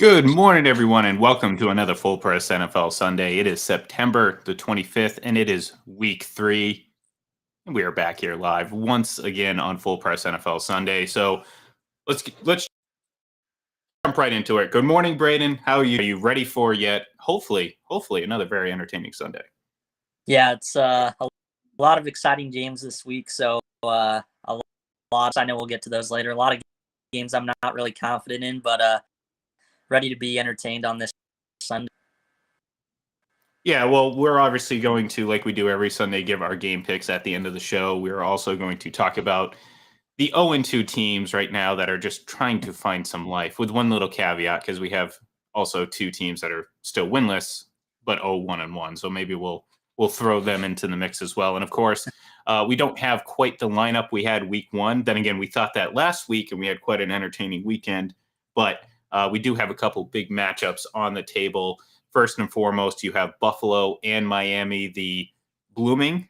Good morning, everyone, and welcome to another Full Press NFL Sunday. It is September the 25th, and it is week 3. And we are back here live once again on Full Press NFL Sunday. So let's jump right into it. Good morning, Braden. How are you? Are you ready for yet? Hopefully, another very entertaining Sunday. Yeah, it's a lot of exciting games this week. So a lot. I know we'll get to those later. A lot of games I'm not really confident in, but ready to be entertained on this Sunday. Yeah, well, we're obviously going to, like we do every Sunday, give our game picks at the end of the show. We're also going to talk about the 0-2 teams right now that are just trying to find some life, with one little caveat, because we have also 2 teams that are still winless, but 0-1-1. So maybe we'll throw them into the mix as well. And of course, we don't have quite the lineup we had week 1. Then again, we thought that last week, and we had quite an entertaining weekend. But we do have a couple big matchups on the table. First and foremost, you have Buffalo and Miami, the blooming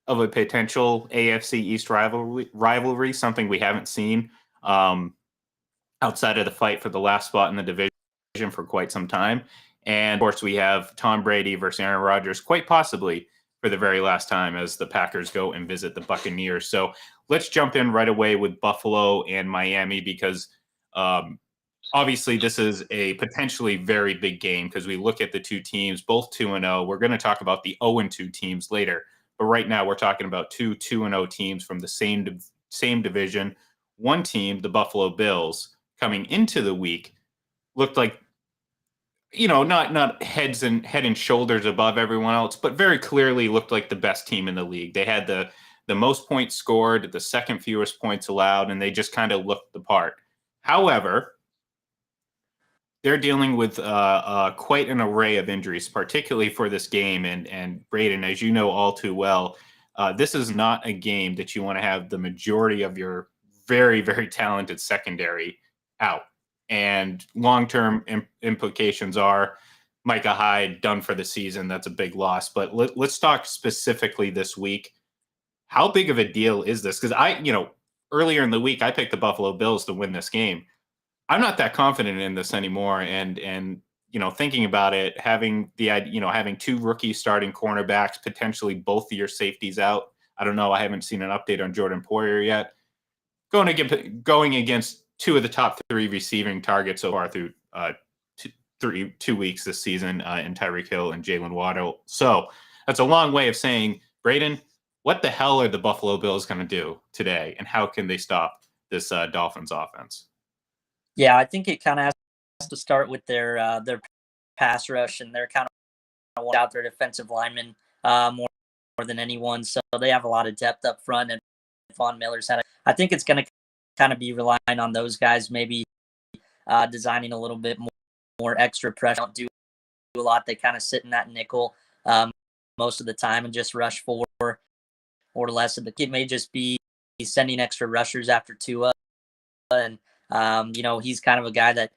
of a potential AFC East rivalry, something we haven't seen outside of the fight for the last spot in the division for quite some time. And of course, we have Tom Brady versus Aaron Rodgers, quite possibly for the very last time as the Packers go and visit the Buccaneers. So let's jump in right away with Buffalo and Miami, because obviously this is a potentially very big game, because we look at the 2 teams, both 2-0. We're going to talk about the 0-2 teams later. But right now, we're talking about 2-0 teams from the same division. One team, the Buffalo Bills, coming into the week, looked like, not head and shoulders above everyone else, but very clearly looked like the best team in the league. They had the most points scored, the second fewest points allowed, and they just kind of looked the part. However, they're dealing with quite an array of injuries, particularly for this game. And Braden, as you know all too well, this is not a game that you want to have the majority of your very, very talented secondary out. And long-term implications are Micah Hyde done for the season. That's a big loss. But let's talk specifically this week. How big of a deal is this? Because earlier in the week, I picked the Buffalo Bills to win this game. I'm not that confident in this anymore. And thinking about it, having 2 rookie starting cornerbacks, potentially both of your safeties out. I don't know. I haven't seen an update on Jordan Poyer yet. Going against 2 of the top 3 receiving targets so far through 2 weeks this season in Tyreek Hill and Jalen Waddle. So that's a long way of saying, Braden, what the hell are the Buffalo Bills going to do today, and how can they stop this Dolphins offense? Yeah, I think it kind of has to start with their pass rush, and they're kind of out their defensive linemen more than anyone. So they have a lot of depth up front, and Von Miller's had I think it's going to kind of be relying on those guys, maybe designing a little bit more extra pressure. Don't do a lot. They kind of sit in that nickel most of the time and just rush 4 or less. And the kid may just be sending extra rushers after Tua, and he's kind of a guy that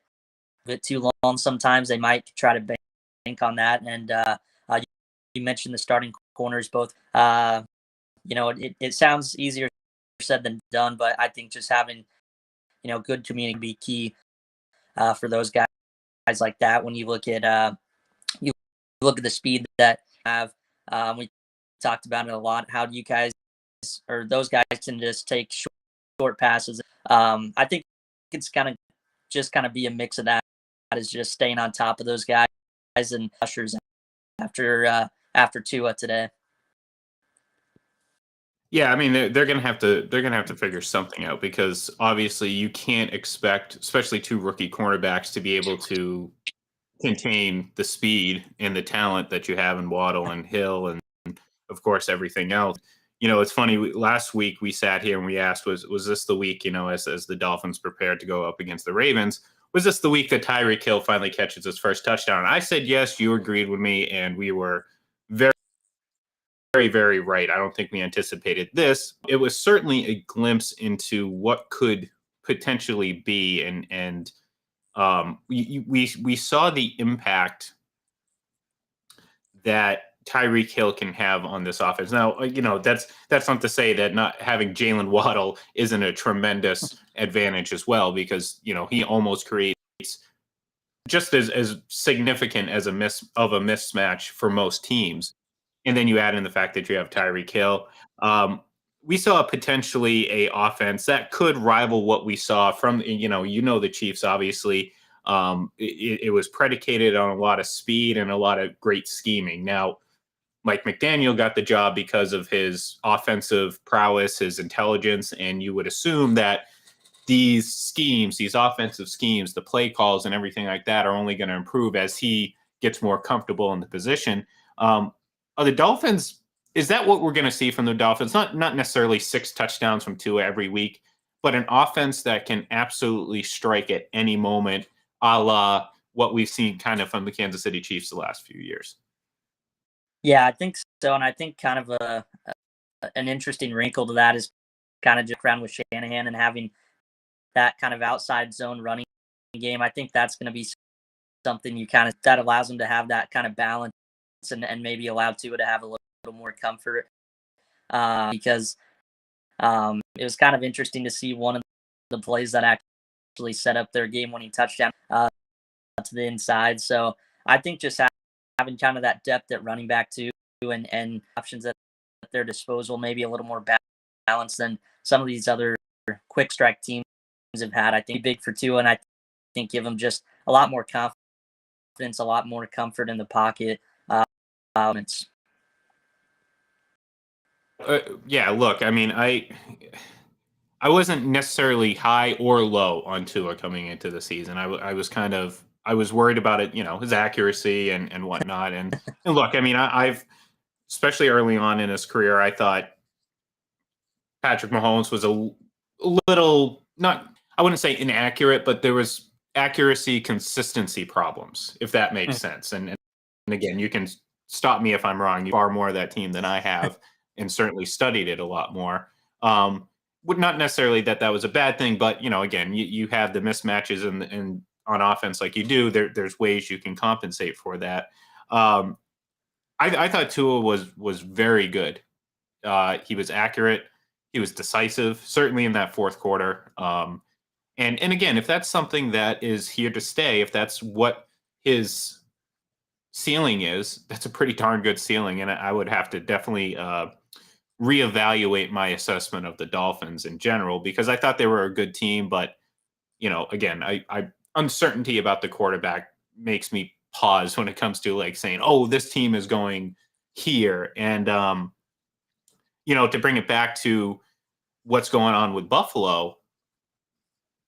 a bit too long sometimes. They might try to bank on that. And you mentioned the starting corners both. It sounds easier said than done, but I think just having good community be key for those guys like that. When you look at the speed that have, we talked about it a lot. How do you guys or those guys can just take short passes? I think it's kind of be a mix of that. Is just staying on top of those guys and ushers after Tua today. Yeah, I mean they're gonna have to figure something out, because obviously you can't expect, especially 2 rookie cornerbacks, to be able to contain the speed and the talent that you have in Waddle and Hill, and of course everything else. It's funny. Last week we sat here and we asked, was this the week, as the Dolphins prepared to go up against the Ravens, was this the week that Tyreek Hill finally catches his first touchdown? And I said yes. You agreed with me, and we were very, very, very right. I don't think we anticipated this. It was certainly a glimpse into what could potentially be, and we saw the impact that Tyreek Hill can have on this offense. Now, that's not to say that not having Jalen Waddle isn't a tremendous advantage as well, because he almost creates just as significant as a mismatch for most teams. And then you add in the fact that you have Tyreek Hill. We saw potentially a offense that could rival what we saw from the Chiefs. Obviously, it was predicated on a lot of speed and a lot of great scheming. Now, Mike McDaniel got the job because of his offensive prowess, his intelligence, and you would assume that these schemes, these offensive schemes, the play calls and everything like that are only going to improve as he gets more comfortable in the position. Are the Dolphins, is that what we're going to see from the Dolphins? Not necessarily 6 touchdowns from Tua every week, but an offense that can absolutely strike at any moment, a la what we've seen kind of from the Kansas City Chiefs the last few years. Yeah, I think so. And I think kind of an interesting wrinkle to that is kind of just around with Shanahan and having that kind of outside zone running game. I think that's going to be something that allows them to have that kind of balance and maybe allow Tua to have a little more comfort. Because it was kind of interesting to see one of the plays that actually set up their game-winning touchdown to the inside. So I think just having kind of that depth at running back too, and options at their disposal, maybe a little more balanced than some of these other quick strike teams have had. I think big for Tua, and I think give them just a lot more confidence, a lot more comfort in the pocket. Yeah, look, I mean, I wasn't necessarily high or low on Tua coming into the season. I was worried about it, his accuracy and whatnot. And look, I mean, I've especially early on in his career, I thought Patrick Mahomes was a little not, I wouldn't say inaccurate, but there was accuracy consistency problems, if that makes sense. And again, you can stop me if I'm wrong. You far more of that team than I have, and certainly studied it a lot more. Would not necessarily that was a bad thing, but again, you have the mismatches and on offense like you do. There's ways you can compensate for that. I thought Tua was very good. He was accurate. He was decisive, certainly in that fourth quarter. And again, if that's something that is here to stay, if that's what his ceiling is, that's a pretty darn good ceiling. And I would have to definitely reevaluate my assessment of the Dolphins in general, because I thought they were a good team. But, again, I uncertainty about the quarterback makes me pause when it comes to like saying, oh, this team is going here. And, to bring it back to what's going on with Buffalo,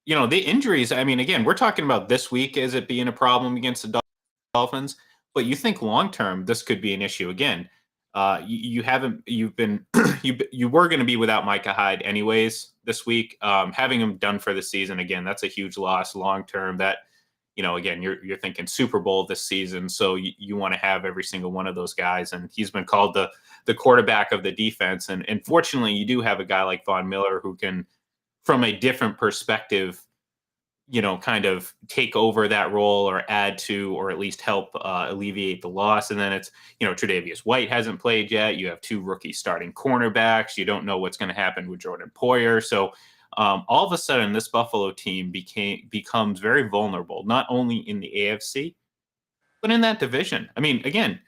the injuries, I mean, again, we're talking about this week as it being a problem against the Dolphins, but you think long term this could be an issue again. You were going to be without Micah Hyde anyways this week. Having him done for the season again, that's a huge loss long term. That again, you're thinking Super Bowl this season, so you want to have every single one of those guys, and he's been called the quarterback of the defense. And fortunately, you do have a guy like Von Miller who can, from a different perspective, kind of take over that role or add to, or at least help alleviate the loss. And then it's, Tre'Davious White hasn't played yet. You have 2 rookie starting cornerbacks. You don't know what's going to happen with Jordan Poyer. So all of a sudden, this Buffalo team becomes very vulnerable, not only in the AFC, but in that division. I mean, again,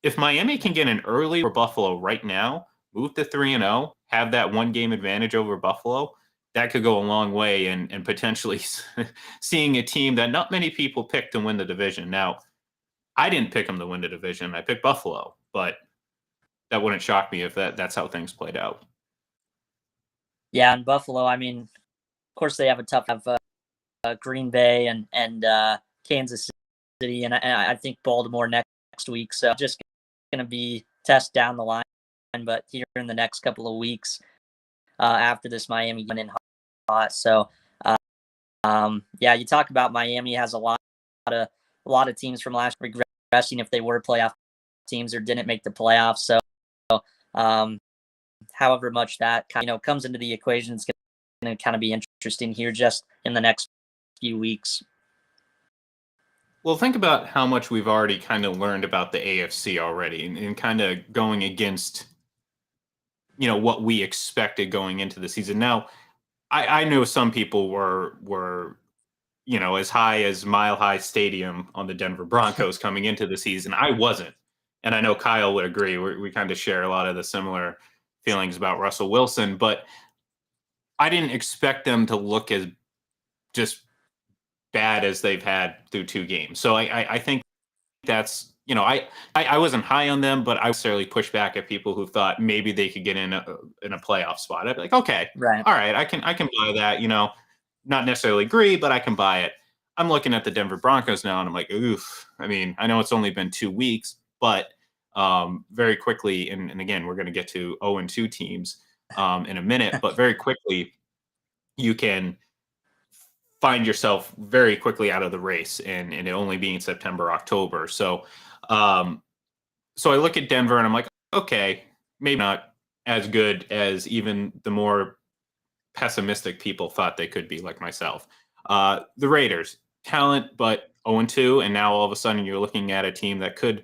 if Miami can get an early for Buffalo right now, move to 3-0, have that 1-game advantage over Buffalo, that could go a long way and potentially seeing a team that not many people picked to win the division. Now, I didn't pick them to win the division. I picked Buffalo, but that wouldn't shock me if that's how things played out. Yeah, and Buffalo, I mean, of course they have a tough Green Bay and Kansas City, and I think Baltimore next week. So just going to be test down the line, but here in the next couple of weeks after this Miami went in hot. So yeah, you talk about Miami has a lot of teams from last year regressing if they were playoff teams or didn't make the playoffs. So however much that comes into the equation, it's going to kind of be interesting here just in the next few weeks. Well, think about how much we've already kind of learned about the AFC already, and kind of going against, what we expected going into the season. Now, I know some people were as high as Mile High Stadium on the Denver Broncos coming into the season. I wasn't. And I know Kyle would agree. We kind of share a lot of the similar feelings about Russell Wilson, but I didn't expect them to look as just bad as they've had through 2 games. So I think that's, I wasn't high on them, but I necessarily push back at people who thought maybe they could get in a playoff spot. I'd be like, okay, Right. all right, I can buy that. Not necessarily agree, but I can buy it. I'm looking at the Denver Broncos now, and I'm like, oof. I mean, I know it's only been 2 weeks, but very quickly, and again, we're going to get to 0-2 teams in a minute, but very quickly, you can find yourself very quickly out of the race, and it only being September, October. So I look at Denver, and I'm like, okay, maybe not as good as even the more pessimistic people thought they could be, like myself. The Raiders, talent, but 0-2, and now all of a sudden you're looking at a team that could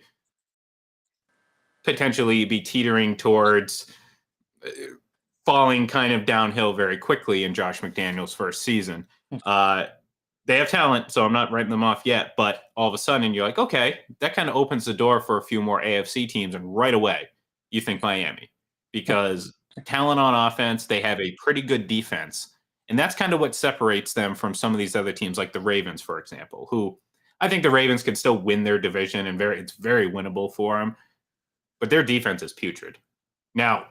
potentially be teetering towards falling kind of downhill very quickly in Josh McDaniels' first season. They have talent, so I'm not writing them off yet, but all of a sudden you're like, okay, that kind of opens the door for a few more AFC teams, and right away you think Miami, because talent on offense, they have a pretty good defense, and that's kind of what separates them from some of these other teams like the Ravens, for example, who I think the Ravens can still win their division, and it's very winnable for them, but their defense is putrid. Now,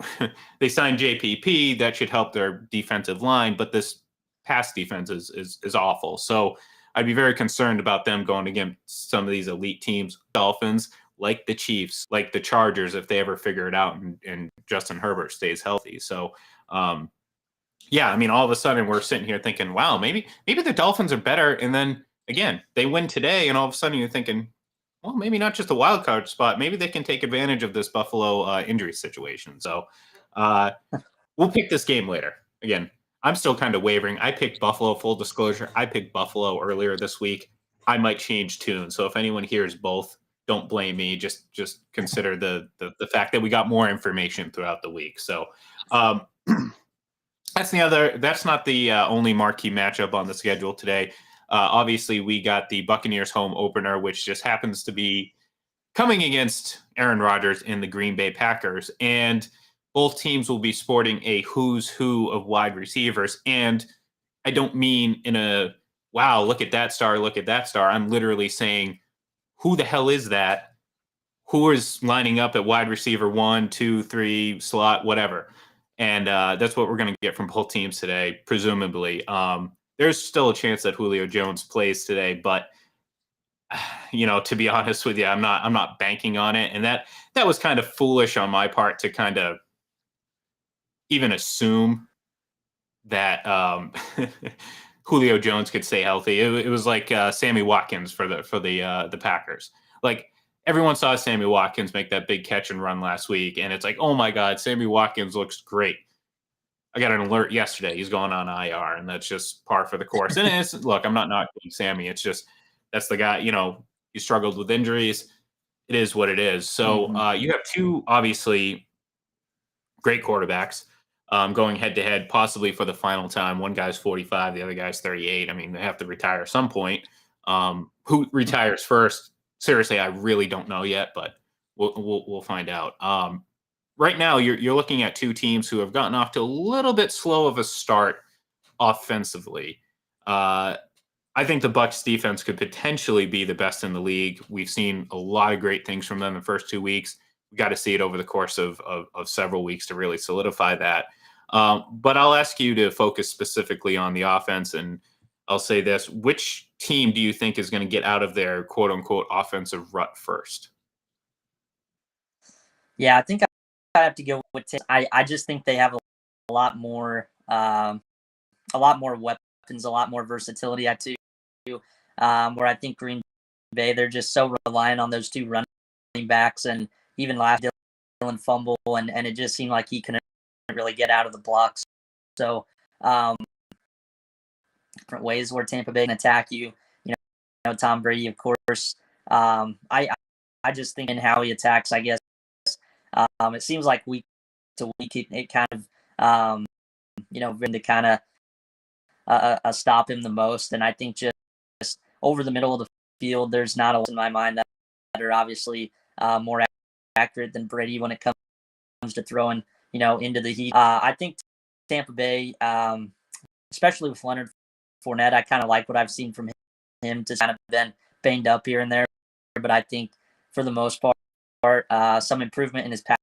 they signed JPP, that should help their defensive line, but this pass defense is awful. So I'd be very concerned about them going against some of these elite teams, Dolphins, like the Chiefs, like the Chargers, if they ever figure it out and Justin Herbert stays healthy. So, yeah, I mean, all of a sudden we're sitting here thinking, wow, maybe the Dolphins are better. And then again, they win today, and all of a sudden you're thinking, well, maybe not just a wild card spot. Maybe they can take advantage of this Buffalo injury situation. So we'll pick this game later. Again, I'm still kind of wavering. I picked Buffalo, full disclosure. I picked Buffalo earlier this week. I might change tune. So if anyone hears both, don't blame me. Just consider the fact that we got more information throughout the week. So that's not the only marquee matchup on the schedule today. Obviously, we got the Buccaneers home opener, which just happens to be coming against Aaron Rodgers and the Green Bay Packers. And both teams will be sporting a who's who of wide receivers. And I don't mean in a, wow, look at that star, look at that star. I'm literally saying, who the hell is that? Who is lining up at wide receiver 1, 2, 3, slot, whatever. And that's what we're going to get from both teams today, presumably. There's still a chance that Julio Jones plays today, but to be honest with you, I'm not banking on it. And that was kind of foolish on my part to kind of even assume that Julio Jones could stay healthy. It was like Sammy Watkins for the Packers. Like, everyone saw Sammy Watkins make that big catch and run last week, and it's like, oh my God, Sammy Watkins looks great. I got an alert yesterday. He's going on IR, and that's just par for the course. And look, I'm not knocking Sammy. It's just, that's the guy, he struggled with injuries. It is what it is. So you have two, obviously, great quarterbacks going head to head, possibly for the final time. One guy's 45, the other guy's 38. I mean, they have to retire at some point. Who retires first? Seriously, I really don't know yet, but we'll find out. Right now, you're looking at two teams who have gotten off to a little bit slow of a start offensively. I think the Bucs defense could potentially be the best in the league. We've seen a lot of great things from them the first 2 weeks. We got to see it over the course of several weeks to really solidify that. But I'll ask you to focus specifically on the offense, and I'll say this: which team do you think is going to get out of their quote unquote offensive rut first? Yeah, I think I have to go with I just think they have a lot more weapons, a lot more versatility at two. Where I think Green Bay, they're just so reliant on those two running backs, and even last Dylan fumble, and it just seemed like he couldn't really get out of the blocks. So different ways where Tampa Bay can attack you. Tom Brady, of course. I just think in how he attacks, I guess. It seems like week to week it kind of been to kind of stop him the most, and I think just over the middle of the field, there's not a lot in my mind that are obviously more accurate than Brady when it comes to throwing, into the heat. I think Tampa Bay, especially with Leonard Fournette, I kind of like what I've seen from him to kind of been banged up here and there, but I think for the most part, some improvement in his pass.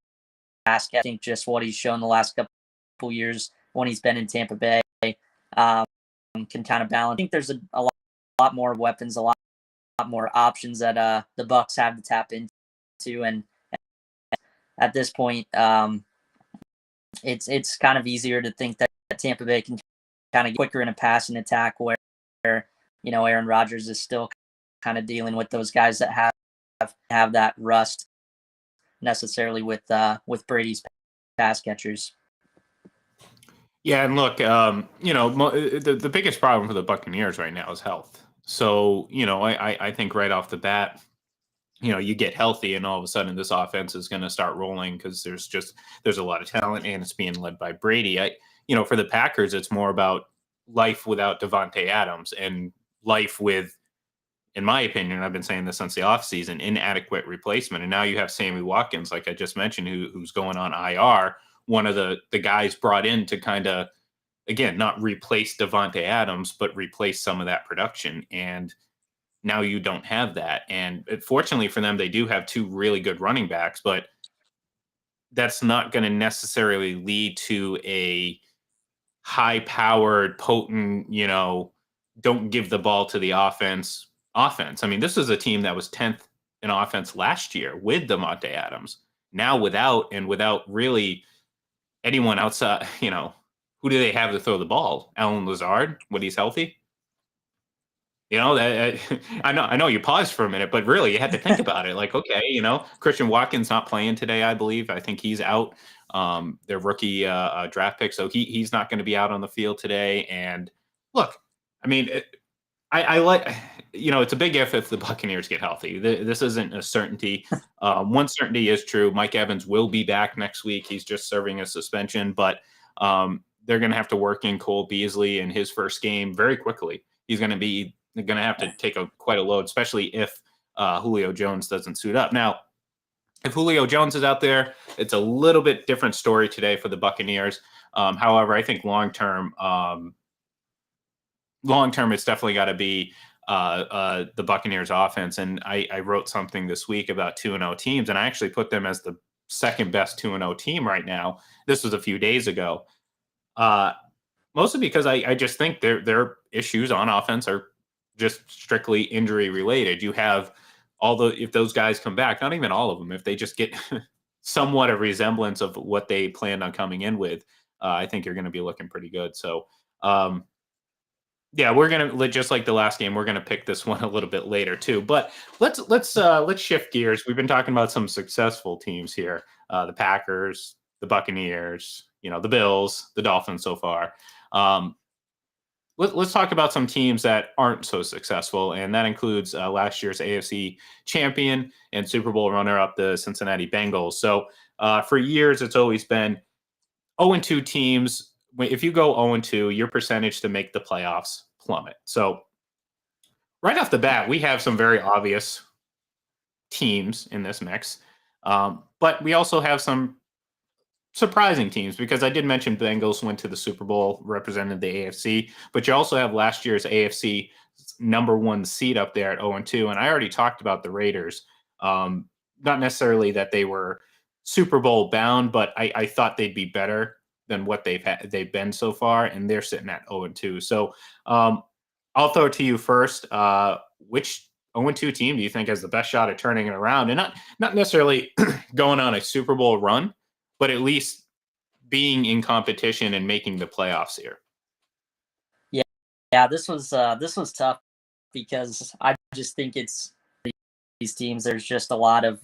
I think just what he's shown the last couple years when he's been in Tampa Bay can kind of balance. I think there's a lot more weapons, a lot more options that the Bucs have to tap into, and at this point, it's kind of easier to think that Tampa Bay can kind of get quicker in a passing attack where Aaron Rodgers is still kind of dealing with those guys that have that rust necessarily with Brady's pass catchers. Yeah, and look, the biggest problem for the Buccaneers right now is health. So, I think right off the bat, you get healthy and all of a sudden this offense is going to start rolling because there's a lot of talent and it's being led by Brady. For the Packers, it's more about life without Devontae Adams and life with, in my opinion, I've been saying this since the offseason, inadequate replacement. And now you have Sammy Watkins, like I just mentioned, who's going on IR, one of the guys brought in to kind of, again, not replace Devontae Adams, but replace some of that production. And now you don't have that. And fortunately for them, they do have two really good running backs, but that's not going to necessarily lead to a high-powered, potent, don't give the ball to the offense. I mean, this is a team that was 10th in offense last year with Devontae Adams. Now without really anyone outside, who do they have to throw the ball? Alan Lazard, when he's healthy? That I know you paused for a minute, but really you had to think about it. Like, okay, Christian Watkins not playing today, I believe. I think he's out. Their rookie draft pick, so he's not going to be out on the field today. And look, I mean, I like, it's a big if the Buccaneers get healthy. This isn't a certainty. One certainty is true: Mike Evans will be back next week. He's just serving a suspension, but they're going to have to work in Cole Beasley in his first game very quickly. He's going to have to take quite a load, especially if Julio Jones doesn't suit up. Now, if Julio Jones is out there, it's a little bit different story today for the Buccaneers. However, I think long term, it's definitely got to be the Buccaneers offense. And I wrote something this week about 2-0 teams, and I actually put them as the second best 2-0 team right now. This was a few days ago. Mostly because I just think their issues on offense are just strictly injury related. You have if those guys come back, not even all of them, if they just get somewhat a resemblance of what they planned on coming in with, I think you're going to be looking pretty good. So, yeah, we're going to, just like the last game, we're going to pick this one a little bit later too. But let's shift gears. We've been talking about some successful teams here: the Packers, the Buccaneers, the Bills, the Dolphins so far. Let's talk about some teams that aren't so successful, and that includes last year's AFC champion and Super Bowl runner-up, the Cincinnati Bengals. So for years, it's always been 0-2 teams. If you go 0-2, your percentage to make the playoffs plummet. So right off the bat, we have some very obvious teams in this mix, but we also have some surprising teams, because I did mention Bengals went to the Super Bowl, represented the AFC, but you also have last year's AFC number 1 seed up there at 0-2. And I already talked about the Raiders. Not necessarily that they were Super Bowl bound, but I thought they'd be better than what they've been so far, and they're sitting at 0-2. So I'll throw it to you first. Which 0-2 team do you think has the best shot at turning it around, and not necessarily going on a Super Bowl run, but at least being in competition and making the playoffs here? Yeah, this was tough, because I just think it's these teams. There's just a lot of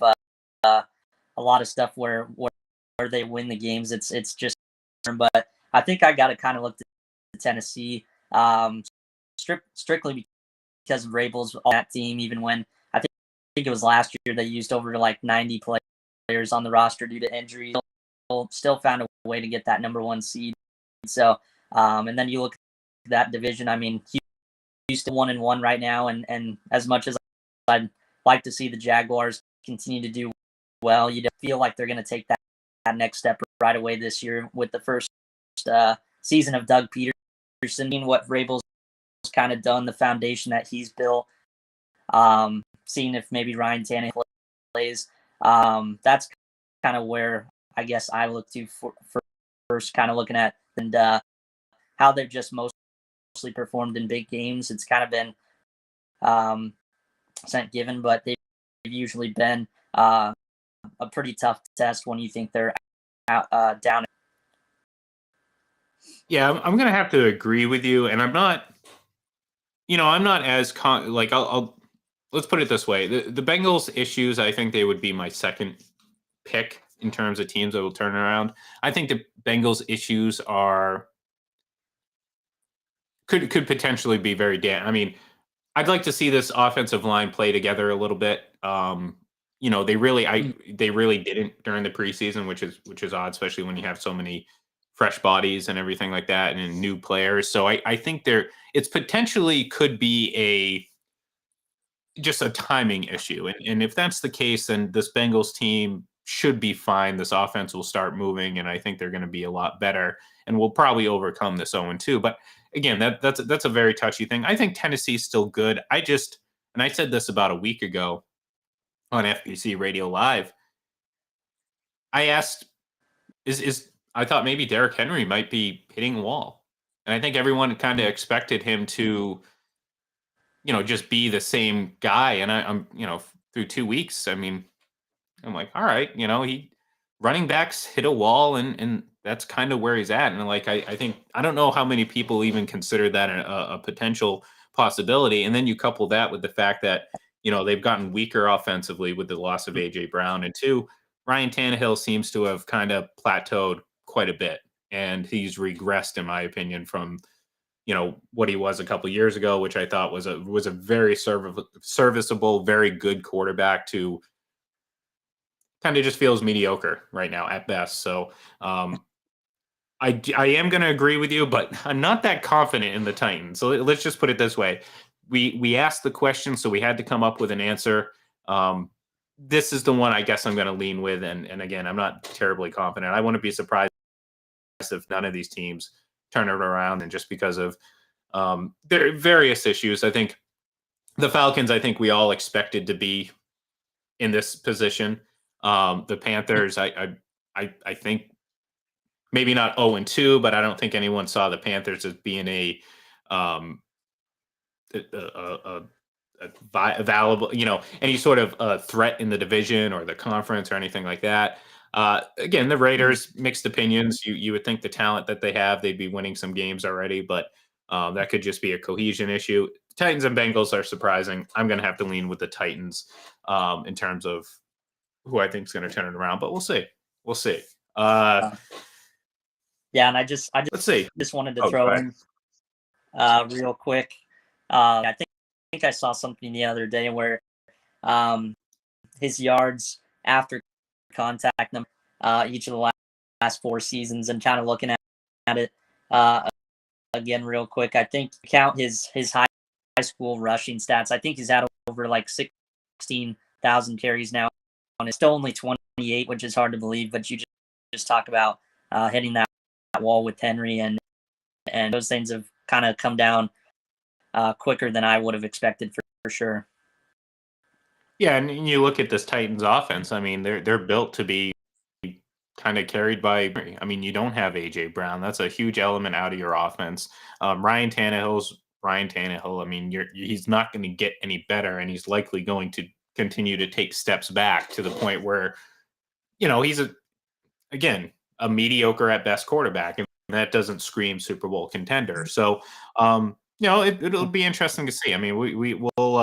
stuff where they win the games. It's just, but I think I got to kind of look to Tennessee, strictly because of Rabel's on that team. Even when I think it was last year, they used over like 90 players on the roster due to injuries. Still found a way to get that number 1 seed. So, and then you look at that division. I mean, Houston 1-1 right now, and as much as I'd like to see the Jaguars continue to do well, you don't feel like they're going to take that next step right away this year with the first season of Doug Peterson, what Vrabel's kind of done, the foundation that he's built, seeing if maybe Ryan Tannehill plays. That's kind of where I guess I look to for first, kind of looking at and how they've just mostly performed in big games. It's kind of been percent given, but they've usually been a pretty tough test when you think they're out, down. Yeah, I'm going to have to agree with you, and I'm not as I'll let's put it this way: the Bengals issues, I think they would be my second pick in terms of teams that will turn around. I think the Bengals issues could potentially be very I mean, I'd like to see this offensive line play together a little bit. They really didn't during the preseason, which is odd, especially when you have so many fresh bodies and everything like that and new players. So I think it's potentially could be just a timing issue. And if that's the case, then this Bengals team should be fine. This offense will start moving, and I think they're going to be a lot better and will probably overcome this 0-2. But again, that's a very touchy thing. I think Tennessee's still good. And I said this about a week ago on FBC Radio Live. I asked, I thought maybe Derrick Henry might be hitting a wall. And I think everyone kind of expected him to, just be the same guy. And I'm through 2 weeks, I mean, I'm like, all right, running backs hit a wall, and that's kind of where he's at. And I think, I don't know how many people even consider that a potential possibility. And then you couple that with the fact that, they've gotten weaker offensively with the loss of AJ Brown. And two, Ryan Tannehill seems to have kind of plateaued quite a bit. And he's regressed, in my opinion, from, what he was a couple years ago, which I thought was a very serviceable, very good quarterback, to kind of just feels mediocre right now at best. So I am going to agree with you, but I'm not that confident in the Titans. So let's just put it this way. We asked the question, so we had to come up with an answer. This is the one I guess I'm going to lean with. And again, I'm not terribly confident. I wouldn't be surprised if none of these teams turn it around. And just because of their various issues, I think the Falcons, I think we all expected to be in this position. The Panthers, I think maybe not 0-2, but I don't think anyone saw the Panthers as being a valuable, any sort of threat in the division or the conference or anything like that. Again, the Raiders, mixed opinions. You would think the talent that they have, they'd be winning some games already, but that could just be a cohesion issue. Titans and Bengals are surprising. I'm going to have to lean with the Titans in terms of who I think is going to turn it around, but we'll see. We'll see. Yeah, and I just let's see. Just wanted to throw in real quick. I think I saw something the other day where his yards after contact them each of the last 4 seasons, and kind of looking at it again real quick. I think count his high school rushing stats. I think he's had over 16,000 carries now, and it's still only 28, which is hard to believe. But you just talk about hitting that wall with Henry, and those things have kind of come down quicker than I would have expected for sure. Yeah, and you look at this Titans offense. I mean, they're built to be kind of carried by. I mean, you don't have AJ Brown. That's a huge element out of your offense. Ryan Tannehill's Ryan Tannehill. I mean, he's not going to get any better, and he's likely going to continue to take steps back to the point where, he's again a mediocre at best quarterback, and that doesn't scream Super Bowl contender. So, it'll be interesting to see. I mean, we will.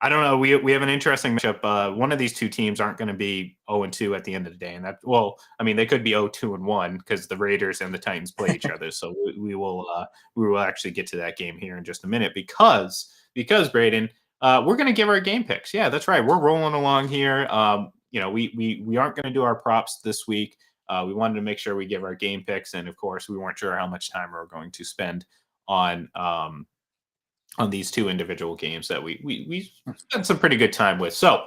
I don't know. We have an interesting matchup. One of these two teams aren't going to be 0-2 at the end of the day, and they could be 0-1 because the Raiders and the Titans play each other. So we will actually get to that game here in just a minute because Braden, we're going to give our game picks. Yeah, that's right. We're rolling along here. We aren't going to do our props this week. We wanted to make sure we give our game picks, and of course, we weren't sure how much time we were going to spend on these two individual games that we spent some pretty good time with. So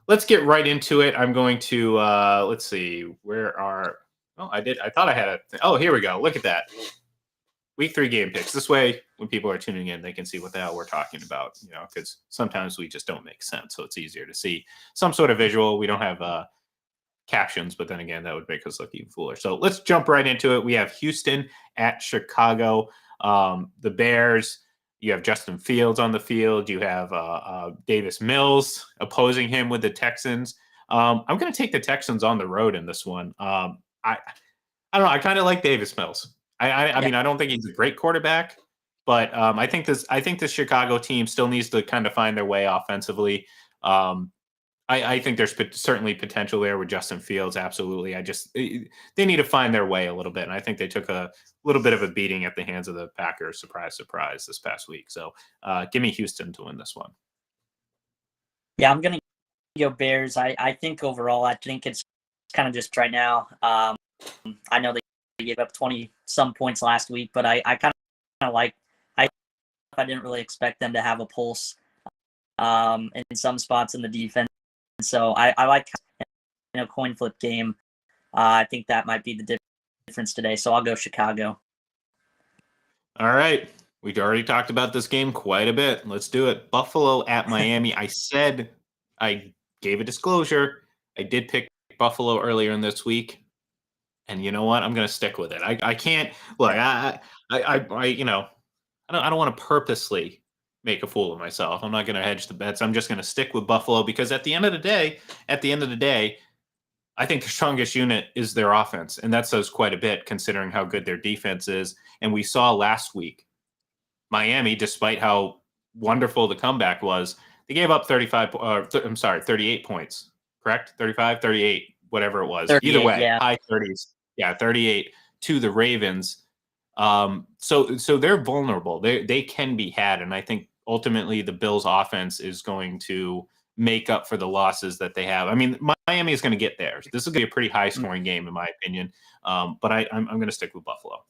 let's get right into it. I'm going to let's see, I thought I had here we go. Look at that. Week 3 game picks. This way, when people are tuning in, they can see what the hell we're talking about, because sometimes we just don't make sense. So it's easier to see some sort of visual. We don't have captions, but then again, that would make us look even foolish. So let's jump right into it. We have Houston at Chicago. The Bears, you have Justin Fields on the field. You have Davis Mills opposing him with the Texans. I'm going to take the Texans on the road in this one. I don't know. I kind of like Davis Mills. I mean, I don't think he's a great quarterback, but I think this Chicago team still needs to kind of find their way offensively. I think there's certainly potential there with Justin Fields. Absolutely. They need to find their way a little bit. And I think they took a little bit of a beating at the hands of the Packers. Surprise, surprise this past week. So give me Houston to win this one. Yeah, I'm going to go Bears. I think overall, I think it's kind of just right now. I know they gave up 20 some points last week, but I kind of like, I didn't really expect them to have a pulse in some spots in the defense. So I like coin flip game. I think that might be the difference today. So I'll go Chicago. All right. We've already talked about this game quite a bit. Let's do it. Buffalo at Miami. I said I gave a disclosure. I did pick Buffalo earlier in this week. And you know what? I'm going to stick with it. I can't look. I don't want to purposely make a fool of myself. I'm not going to hedge the bets. I'm just going to stick with Buffalo because at the end of the day, I think the strongest unit is their offense, and that says quite a bit considering how good their defense is. And we saw last week, Miami, despite how wonderful the comeback was, they gave up 38 points. Correct? 35, 38, whatever it was. Either way, yeah. High 30s. Yeah, 38 to the Ravens. So they're vulnerable. They can be had, and I think ultimately the Bills' offense is going to make up for the losses that they have. I mean, Miami is going to get theirs. This is going to be a pretty high-scoring game, in my opinion. But I'm going to stick with Buffalo.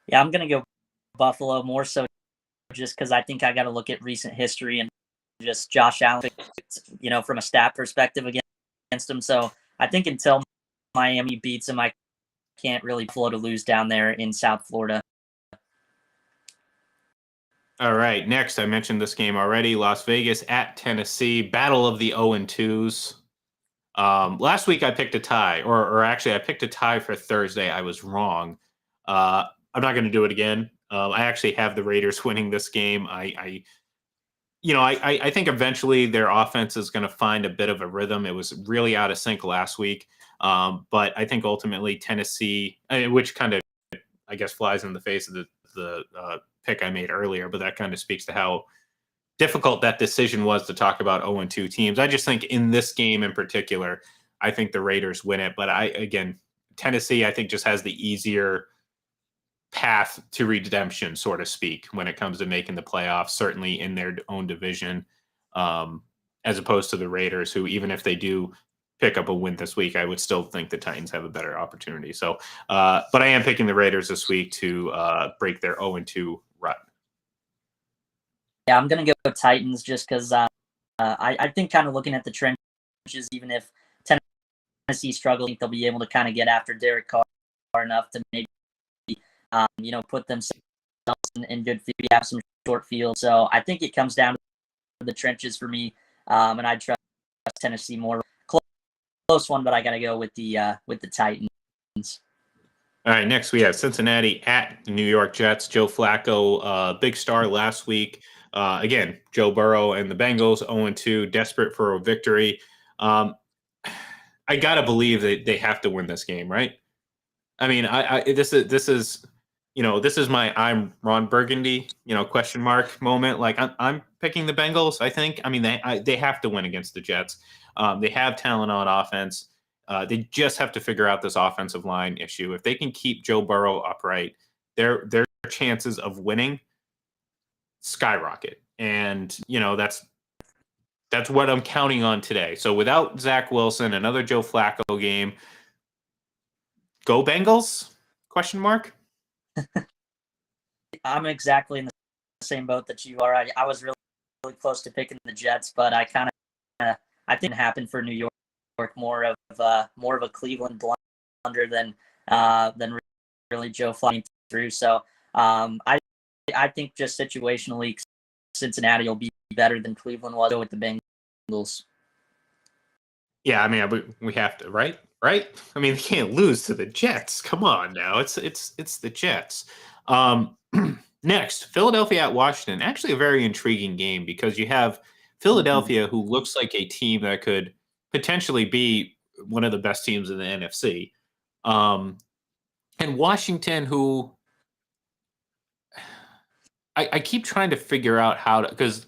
Yeah, I'm going to go Buffalo more so just because I think I got to look at recent history and just Josh Allen, from a stat perspective against him. So I think until Miami beats him, I can't really Buffalo to lose down there in South Florida. All right, next, I mentioned this game already. Las Vegas at Tennessee, battle of the 0-2s. Last week I picked a tie, or actually I picked a tie for Thursday. I was wrong. I'm not going to do it again. I actually have the Raiders winning this game. I think eventually their offense is going to find a bit of a rhythm. It was really out of sync last week. But I think ultimately Tennessee, which kind of, I guess, flies in the face of the pick I made earlier, but that kind of speaks to how difficult that decision was to talk about 0-2 teams. I just think in this game in particular, I think the Raiders win it. But Tennessee, I think, just has the easier path to redemption, so to speak, when it comes to making the playoffs, certainly in their own division, as opposed to the Raiders, who, even if they do pick up a win this week, I would still think the Titans have a better opportunity. So, but I am picking the Raiders this week to break their 0-2 run. Yeah, I'm going to go Titans just because I think kind of looking at the trenches, even if Tennessee struggles, I think they'll be able to kind of get after Derek Carr enough to maybe, put themselves in good field, have some short field. So I think it comes down to the trenches for me, and I trust Tennessee more. Close one, but I got to go with the Titans. All right, next we have Cincinnati at the New York Jets. Joe Flacco, big star last week. Again, Joe Burrow and the Bengals 0-2, desperate for a victory. I gotta believe that they have to win this game, right? I mean, this is my I'm Ron Burgundy, question mark moment. Like I'm picking the Bengals. I think. I mean, they have to win against the Jets. They have talent on offense. They just have to figure out this offensive line issue. If they can keep Joe Burrow upright, their chances of winning skyrocket. And that's what I'm counting on today. So without Zach Wilson, another Joe Flacco game. Go Bengals? Question mark. I'm exactly in the same boat that you are. I was really, really close to picking the Jets, but I think it happened for New York more of a Cleveland blunder than really Joe flying through. So I think just situationally, Cincinnati will be better than Cleveland was with the Bengals. Yeah, I mean, we have to, right? Right? I mean, they can't lose to the Jets. Come on now. It's the Jets. Um, next, Philadelphia at Washington. Actually, a very intriguing game because you have Philadelphia, who looks like a team that could potentially be one of the best teams in the NFC, and Washington, who I keep trying to figure out how to, because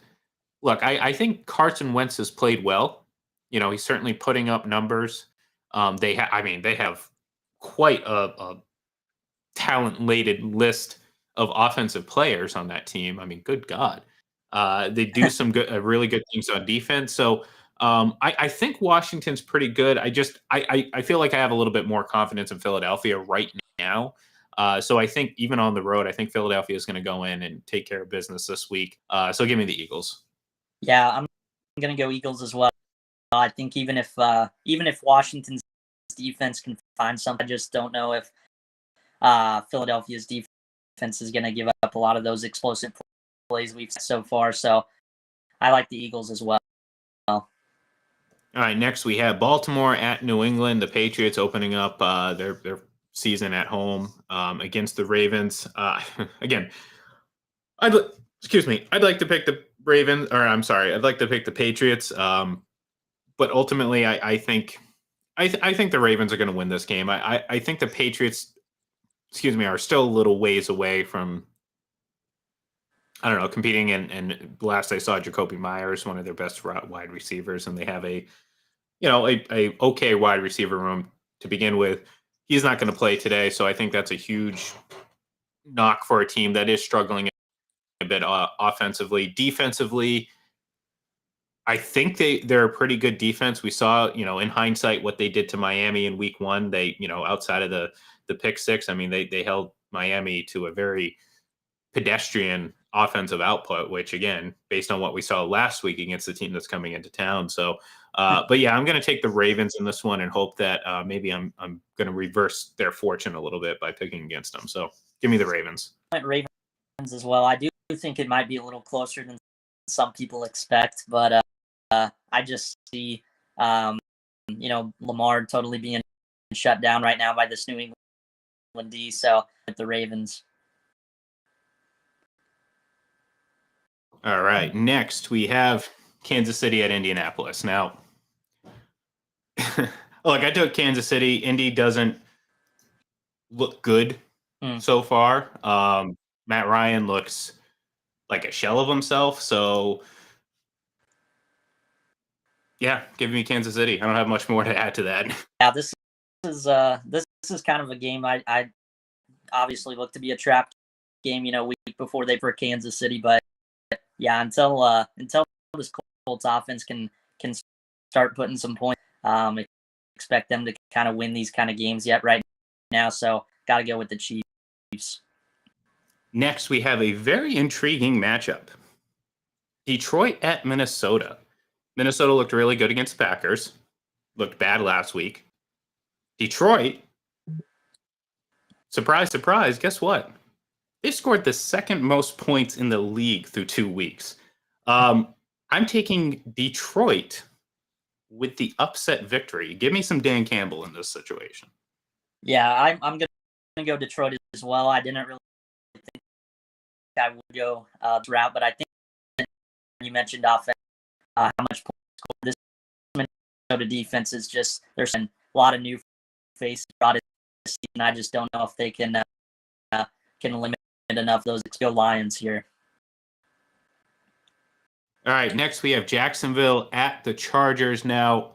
look, I think Carson Wentz has played well. You know, he's certainly putting up numbers. I mean, they have quite a talent-laden list of offensive players on that team. I mean, good God, they do some really good things on defense. So I think Washington's pretty good. I feel like I have a little bit more confidence in Philadelphia right now. So I think even on the road, I think Philadelphia is going to go in and take care of business this week. So give me the Eagles. Yeah, I'm going to go Eagles as well. I think even if Washington's defense can find something, I just don't know if Philadelphia's defense is going to give up a lot of those explosive plays we've seen so far. So I like the Eagles as well. All right, next we have Baltimore at New England. The Patriots opening up their season at home against the Ravens. Again, excuse me. I'd like to pick the Ravens, or I'm sorry, I'd like to pick the Patriots. But ultimately, I think the Ravens are going to win this game. I think the Patriots, excuse me, are still a little ways away from, I don't know, competing. And last I saw, Jacoby Myers, one of their best wide receivers, and they have a okay wide receiver room to begin with. He's not going to play today, so I think that's a huge knock for a team that is struggling a bit offensively. Defensively, I think they're a pretty good defense. We saw, in hindsight, what they did to Miami in week 1. They, outside of the pick six, I mean, they held Miami to a very pedestrian offensive output, which again, based on what we saw last week against the team that's coming into town. So, but yeah, I'm going to take the Ravens in this one and hope that maybe I'm going to reverse their fortune a little bit by picking against them. So give me the Ravens. Ravens as well. I do think it might be a little closer than some people expect, but I just see, Lamar totally being shut down right now by this New England D. So with the Ravens. All right. Next, we have Kansas City at Indianapolis. Now, look, I took Kansas City. Indy doesn't look good so far. Matt Ryan looks like a shell of himself. So, yeah, give me Kansas City. I don't have much more to add to that. Yeah, this is kind of a game I obviously look to be a trap game. Week before they for Kansas City, but yeah, until this Colts offense can start putting some points, expect them to kind of win these kind of games yet right now. So got to go with the Chiefs. Next, we have a very intriguing matchup. Detroit at Minnesota. Minnesota looked really good against the Packers. Looked bad last week. Detroit, surprise, surprise, guess what? They scored the second most points in the league through 2 weeks. I'm taking Detroit with the upset victory. Give me some Dan Campbell in this situation. Yeah, I'm going to go Detroit as well. I didn't really think I would go this route, but I think you mentioned offense, how much points scored. This Minnesota defense is just, there's a lot of new faces brought in this season. I just don't know if they can limit enough of those Lions here. All right, next we have Jacksonville at the Chargers. Now,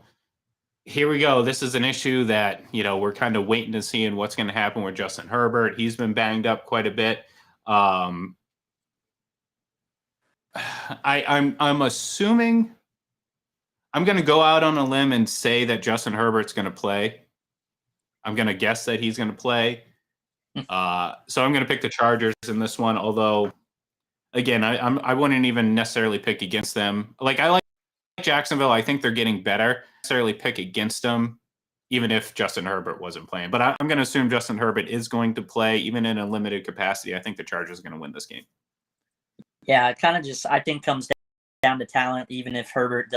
here we go. This is an issue that, we're kind of waiting to see what's going to happen with Justin Herbert. He's been banged up quite a bit. I'm assuming I'm going to go out on a limb and say that Justin Herbert's going to play. I'm going to guess that he's going to play. So I'm going to pick the Chargers in this one. Although, again, I wouldn't even necessarily pick against them. Like I like Jacksonville. I think they're getting better. Necessarily pick against them, even if Justin Herbert wasn't playing. But I'm going to assume Justin Herbert is going to play, even in a limited capacity. I think the Chargers are going to win this game. Yeah, it kind of just, I think, comes down to talent, even if Herbert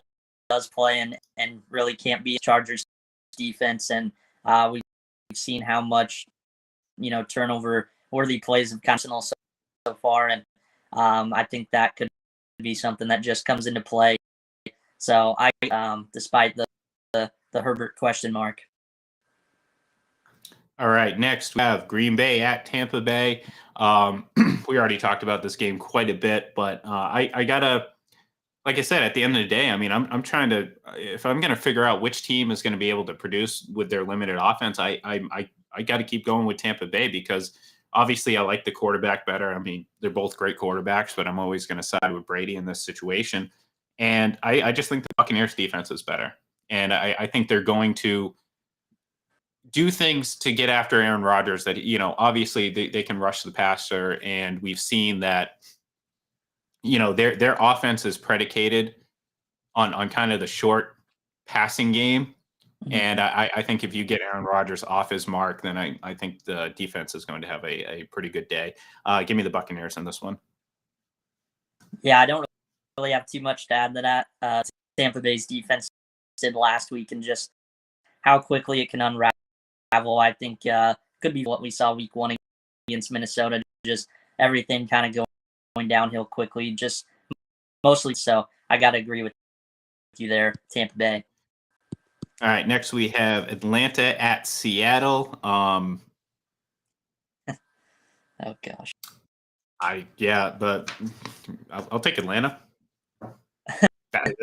does play and really can't be a Chargers defense. And we've seen how much, turnover-worthy plays have kind of so far. And I think that could be something that just comes into play. So despite the Herbert question mark. All right, next we have Green Bay at Tampa Bay. We already talked about this game quite a bit, but I gotta, like I said, at the end of the day, I mean, I'm trying to, if I'm going to figure out which team is going to be able to produce with their limited offense, I got to keep going with Tampa Bay because obviously I like the quarterback better. I mean, they're both great quarterbacks, but I'm always going to side with Brady in this situation. And I just think the Buccaneers defense is better. And I think they're going to do things to get after Aaron Rodgers that, obviously they can rush the passer. And we've seen that, their offense is predicated on kind of the short passing game. Mm-hmm. And I think if you get Aaron Rodgers off his mark, then I think the defense is going to have a pretty good day. Give me the Buccaneers on this one. Yeah, I don't really have too much to add to that. Tampa Bay's defense did last week and just how quickly it can unravel. I think could be what we saw week 1 against Minnesota. Just everything kind of going downhill quickly, just mostly. So I got to agree with you there, Tampa Bay. All right, next we have Atlanta at Seattle. Oh gosh. But I'll take Atlanta.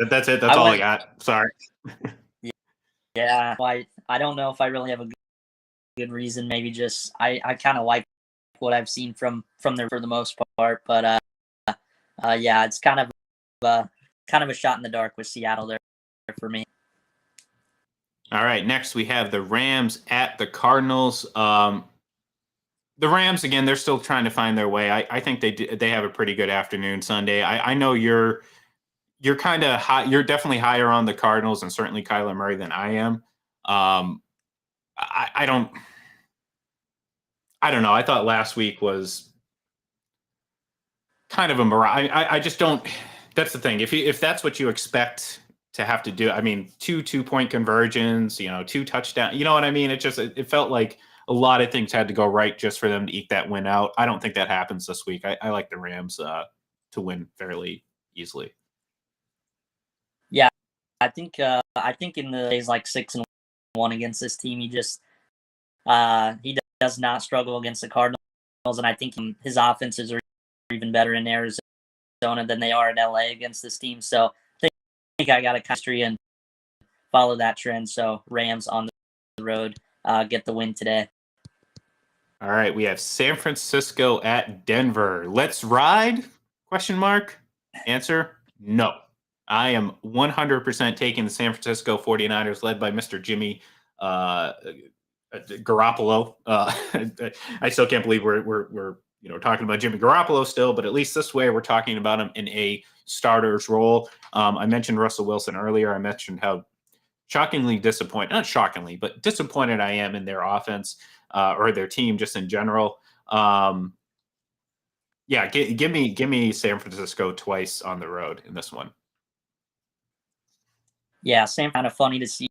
That's it. That's all I got. Sorry. Yeah, I don't know if I really have a good reason. Maybe just I kind of like what I've seen from there for the most part. But yeah, it's kind of a shot in the dark with Seattle there for me. All right, next we have the Rams at the Cardinals. The Rams, again, they're still trying to find their way. I think they have a pretty good afternoon Sunday. I know you're kind of high. You're definitely higher on the Cardinals and certainly Kyler Murray than I am. I don't know. I thought last week was kind of a mirage. I just don't. That's the thing. If that's what you expect to have to do, I mean, 2-point conversions, 2 touchdowns. You know what I mean? It felt like a lot of things had to go right just for them to eke that win out. I don't think that happens this week. I like the Rams to win fairly easily. Yeah, I think in the days like 6-1 against this team, he does not struggle against the Cardinals, and I think his offenses are even better in Arizona than they are in LA against this team. So I think I got a history and follow that trend. So Rams on the road get the win today. All right, we have San Francisco at Denver. Let's ride? ? Answer: no. I am 100% taking the San Francisco 49ers, led by Mr. Jimmy Garoppolo. I still can't believe we're talking about Jimmy Garoppolo still, but at least this way we're talking about him in a starter's role. I mentioned Russell Wilson earlier. I mentioned how not shockingly, but disappointed I am in their offense or their team just in general. Give me San Francisco twice on the road in this one. Yeah, Sam, kind of funny to see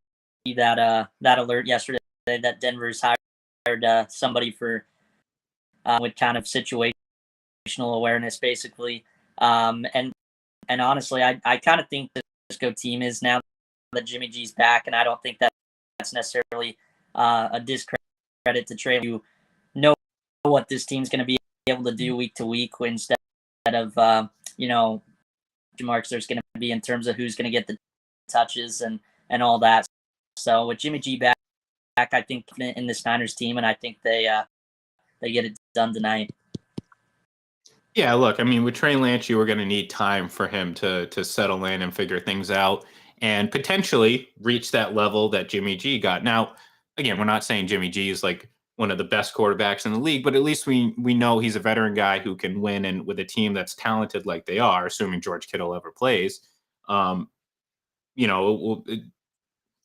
that alert yesterday that Denver's hired somebody for with kind of situational awareness, basically. And honestly, I kind of think the Francisco team is now that Jimmy G's back, and I don't think that's necessarily a discredit to Trey. You know what this team's going to be able to do week to week instead of marks there's going to be in terms of who's going to get the touches and all that. So with Jimmy G back, I think in this Niners team, and I think they get it done tonight. Yeah, look, I mean, with Trey Lance, you were going to need time for him to settle in and figure things out and potentially reach that level that Jimmy G got. Now, again, we're not saying Jimmy G is like one of the best quarterbacks in the league, but at least we know he's a veteran guy who can win, and with a team that's talented like they are, assuming George Kittle ever plays,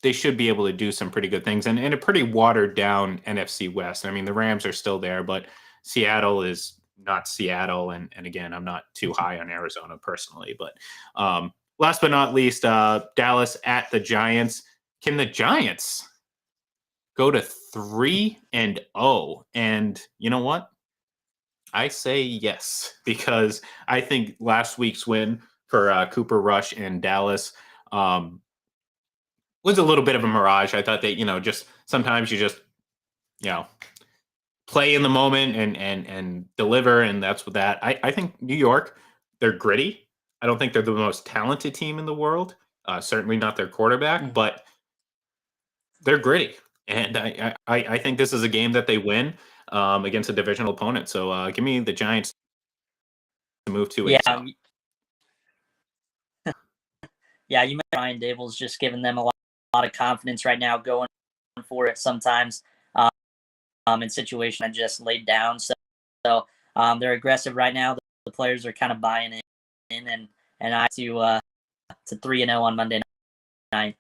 they should be able to do some pretty good things, and a pretty watered down NFC West. I mean, the Rams are still there, but Seattle is not Seattle. And again, I'm not too high on Arizona personally, but last but not least, Dallas at the Giants. Can the Giants go to 3-0? And you know what? I say yes, because I think last week's win for Cooper Rush and Dallas was a little bit of a mirage. I thought that, just sometimes you just, play in the moment and deliver. And that's what that, I think New York, they're gritty. I don't think they're the most talented team in the world. Certainly not their quarterback, but they're gritty. And I think this is a game that they win against a divisional opponent. So give me the Giants to move to yeah. Yeah, you mentioned Ryan Dable's just giving them a lot of confidence right now, going for it sometimes in situation and just laid down. So they're aggressive right now. The players are kind of buying in, and I to 3-0 on Monday night.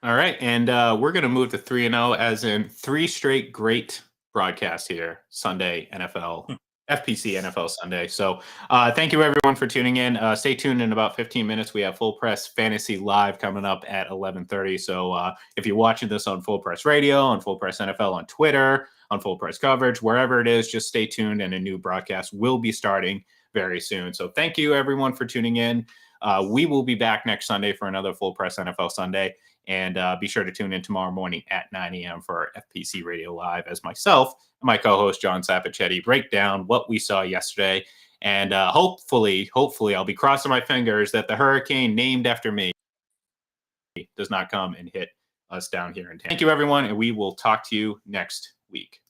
All right, and we're going to move to 3-0, as in 3 straight great broadcasts here Sunday, NFL. FPC NFL Sunday. So thank you everyone for tuning in. Stay tuned. In about 15 minutes, we have Full Press Fantasy Live coming up at 11:30. So if you're watching this on Full Press Radio, on Full Press NFL, on Twitter, on Full Press Coverage, wherever it is, just stay tuned, and a new broadcast will be starting very soon. So thank you everyone for tuning in. We will be back next Sunday for another Full Press NFL Sunday. And be sure to tune in tomorrow morning at 9 a.m. for FPC Radio Live, as myself and my co-host John Sapichetti break down what we saw yesterday. And hopefully I'll be crossing my fingers that the hurricane named after me does not come and hit us down here in Tampa. Thank you, everyone, and we will talk to you next week.